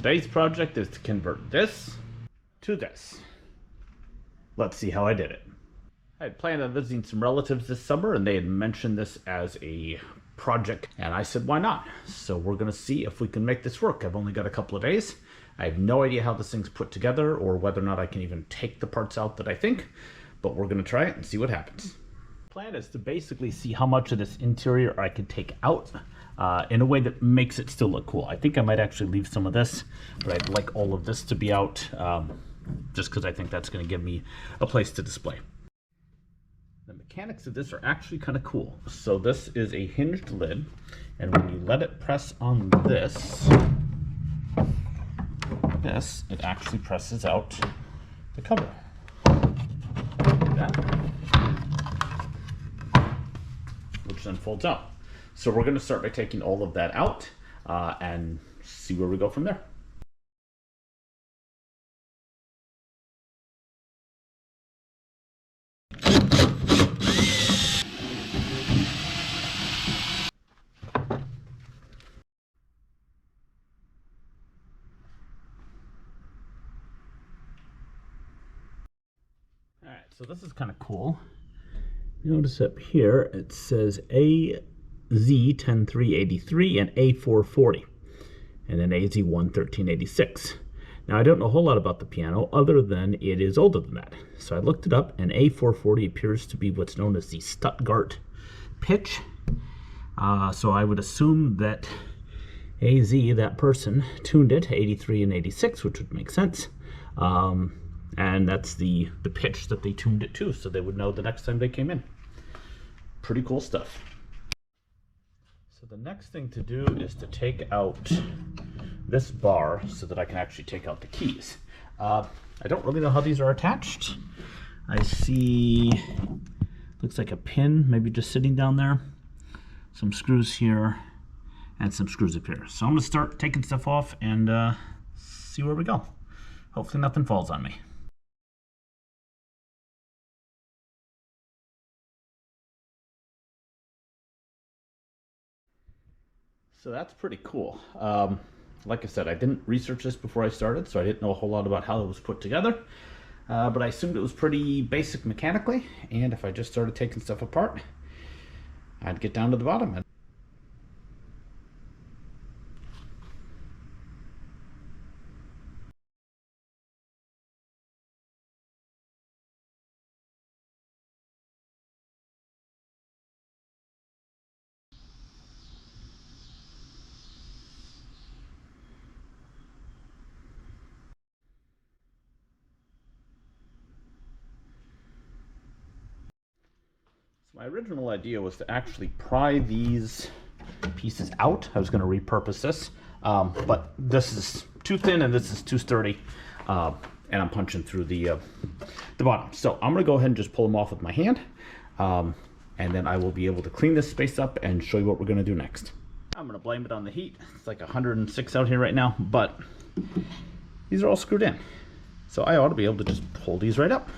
today's project is to convert this to this. Let's see how I did it. I had planned on visiting some relatives this summer, and they had mentioned this as a project, and I said, why not? So we're gonna see if we can make this work. I've only got a couple of days. I have no idea how this thing's put together or whether or not I can even take the parts out that I think, but we're gonna try it and see what happens. The plan is to basically see how much of this interior I can take out in a way that makes it still look cool. I think I might actually leave some of this, but I'd like all of this to be out just because I think that's gonna give me a place to display. The mechanics of this are actually kind of cool. So this is a hinged lid, and when you let it press on this, it actually presses out the cover. Like that. Which then folds out. So we're going to start by taking all of that out and see where we go from there. Alright, so this is kind of cool. Notice up here it says AZ10383 and A440, and then AZ11386. Now I don't know a whole lot about the piano other than it is older than that. So I looked it up, and A440 appears to be what's known as the Stuttgart pitch. So I would assume that AZ, that person, tuned it 83 and 86, which would make sense. And that's the pitch that they tuned it to, so they would know the next time they came in. Pretty cool stuff. So the next thing to do is to take out this bar so that I can actually take out the keys. I don't really know how these are attached. I see, looks like a pin, maybe just sitting down there. Some screws here, and some screws up here. So I'm gonna start taking stuff off and see where we go. Hopefully nothing falls on me. So that's pretty cool. Like I said, I didn't research this before I started, so I didn't know a whole lot about how it was put together. But I assumed it was pretty basic mechanically, and if I just started taking stuff apart, I'd get down to the bottom. My original idea was to actually pry these pieces out. I was going to repurpose this, but this is too thin and this is too sturdy, and I'm punching through the bottom. So I'm going to go ahead and just pull them off with my hand, and then I will be able to clean this space up and show you what we're going to do next. I'm going to blame it on the heat. It's like 106 out here right now, but these are all screwed in. So I ought to be able to just pull these right up.